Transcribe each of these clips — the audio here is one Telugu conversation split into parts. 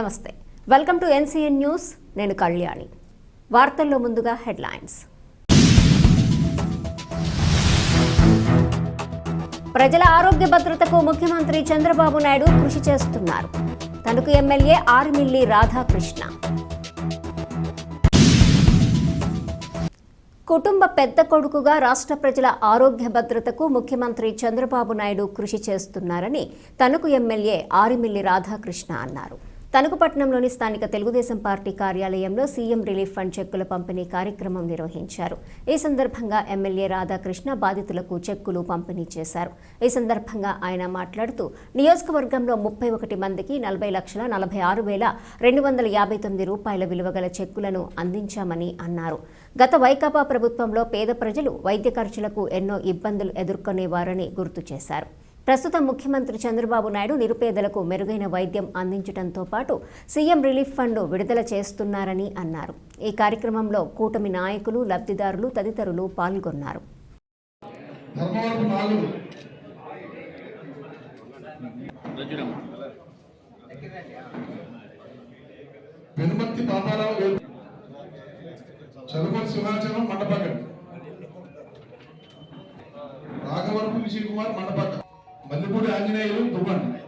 నమస్తే, వెల్కమ్ టు ఎన్సీఎన్ న్యూస్. నేను కళ్యాణి. వార్తల్లో ముందుగా హెడ్లైన్స్. ప్రజల ఆరోగ్య భద్రతకు ముఖ్యమంత్రి చంద్రబాబు నాయుడు కృషి చేస్తున్నారు. తణుకు ఎమ్మెల్యే ఆర్మిల్లి రాధాకృష్ణ. కుటుంబ పెద్ద కొడుకుగా రాష్ట్ర ప్రజల ఆరోగ్య భద్రతకు ముఖ్యమంత్రి చంద్రబాబు నాయుడు కృషి చేస్తున్నారని తణుకు ఎమ్మెల్యే ఆర్మిల్లి రాధాకృష్ణ అన్నారు. తణుకు పట్టణంలోని స్థానిక తెలుగుదేశం పార్టీ కార్యాలయంలో సీఎం రిలీఫ్ ఫండ్ చెక్కుల పంపిణీ కార్యక్రమం నిర్వహించారు. ఈ సందర్భంగా ఎమ్మెల్యే రాధాకృష్ణ బాధితులకు చెక్కులు పంపిణీ చేశారు. ఈ సందర్భంగా ఆయన మాట్లాడుతూ నియోజకవర్గంలో 31 మందికి 40,46,259 రూపాయల విలువగల చెక్కులను అందించామని అన్నారు. గత వైకాపా ప్రభుత్వంలో పేద ప్రజలు వైద్య ఖర్చులకు ఎన్నో ఇబ్బందులు ఎదుర్కొనేవారని గుర్తు చేశారు. ప్రస్తుతం ముఖ్యమంత్రి చంద్రబాబు నాయుడు నిరుపేదలకు మెరుగైన వైద్యం అందించడంతో పాటు సీఎం రిలీఫ్ ఫండ్ విడుదల చేస్తున్నారని అన్నారు. ఈ కార్యక్రమంలో కూటమి నాయకులు, లబ్ధిదారులు తదితరులు పాల్గొన్నారు. మల్లిపూడి ఆంజనేయులు దువ్వండి.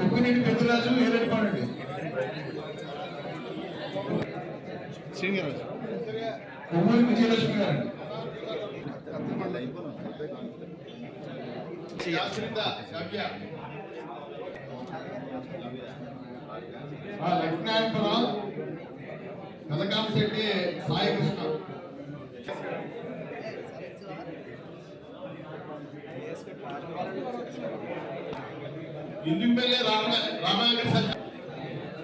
ఉప్పునీటి పెద్దరాజు ఏరెడ్డిపాడండి. కొమ్మూరి విజయలక్ష్మి గారండి. లక్ష్మీనారాయణపురం కనకాంశెట్టి సాయి కృష్ణ. ఇల్లింపల్లి రామాయణ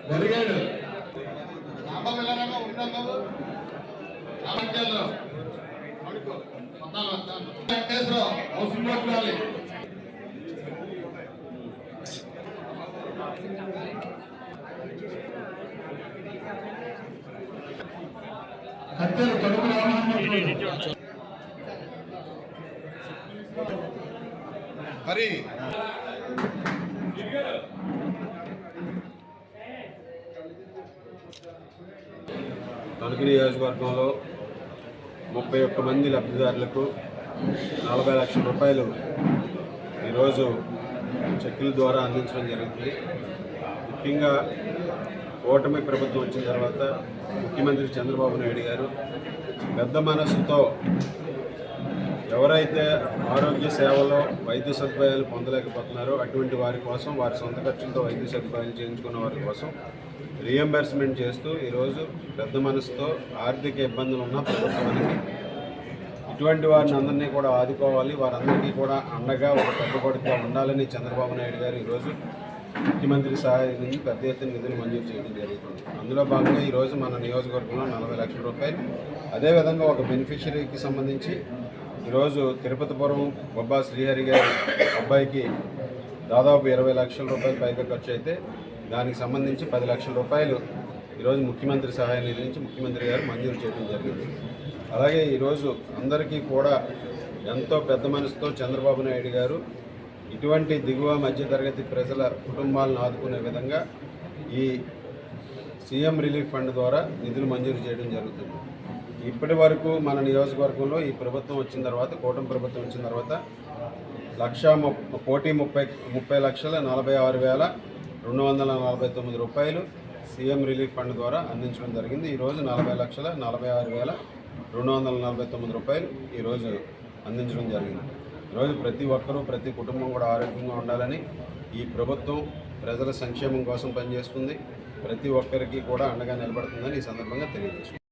జరిగాడు. రామపిల్లరామా ఉన్నాము. రామచంద్రరావు వెంకటేశ్వరరావు హౌసింగ్ బోర్డు కావాలి. కత్తెలు కడుపు హరి తణుకు నియోజకవర్గంలో 31 మంది లబ్ధిదారులకు 40 లక్షల రూపాయలు ఈరోజు చెక్కుల ద్వారా అందించడం జరుగుతుంది. ముఖ్యంగా కూటమి ప్రభుత్వం వచ్చిన తర్వాత ముఖ్యమంత్రి చంద్రబాబు నాయుడు గారు పెద్ద మనసుతో ఎవరైతే ఆరోగ్య సేవలో వైద్య సదుపాయాలు పొందలేకపోతున్నారో అటువంటి వారి కోసం, వారి సొంత ఖర్చులతో వైద్య సదుపాయాలు చేయించుకున్న వారి కోసం రీఎంబర్స్మెంట్ చేస్తూ ఈరోజు పెద్ద మనసుతో ఆర్థిక ఇబ్బందులు ఉన్న ప్రభుత్వానికి ఇటువంటి వారిని అందరినీ కూడా ఆదుకోవాలి, వారందరికీ కూడా అండగా ఒక పెద్ద కొడుకుగా ఉండాలని చంద్రబాబు నాయుడు గారు ఈరోజు ముఖ్యమంత్రి సహాయ నుంచి పెద్ద ఎత్తున నిధులు మంజూరు చేయడం జరుగుతుంది. అందులో భాగంగా ఈరోజు మన నియోజకవర్గంలో 40 లక్షల రూపాయలు, అదేవిధంగా ఒక బెనిఫిషరీకి సంబంధించి ఈరోజు తిరుపతిపురం బొబ్బా శ్రీహరి గారి అబ్బాయికి దాదాపు 20 లక్షల రూపాయలు పైగా ఖర్చు అయితే దానికి సంబంధించి 10 లక్షల రూపాయలు ఈరోజు ముఖ్యమంత్రి సహాయ నిధి నుంచి ముఖ్యమంత్రి గారు మంజూరు చేయడం జరిగింది. అలాగే ఈరోజు అందరికీ కూడా ఎంతో పెద్ద మనసుతో చంద్రబాబు నాయుడు గారు ఇటువంటి దిగువ మధ్యతరగతి ప్రజల కుటుంబాలను ఆదుకునే విధంగా ఈ సీఎం రిలీఫ్ ఫండ్ ద్వారా నిధులు మంజూరు చేయడం జరుగుతుంది. ఇప్పటి వరకు మన నియోజకవర్గంలో ఈ ప్రభుత్వం వచ్చిన తర్వాత, కూటమి ప్రభుత్వం వచ్చిన తర్వాత 1,30,46,249 రూపాయలు సీఎం రిలీఫ్ ఫండ్ ద్వారా అందించడం జరిగింది. ఈరోజు 40,46,249 రూపాయలు ఈరోజు అందించడం జరిగింది. ఈరోజు ప్రతి ఒక్కరూ, ప్రతి కుటుంబం కూడా ఆరోగ్యంగా ఉండాలని ఈ ప్రభుత్వం ప్రజల సంక్షేమం కోసం పనిచేస్తుంది. ప్రతి ఒక్కరికి కూడా అండగా నిలబడుతుందని ఈ సందర్భంగా తెలియజేస్తుంది.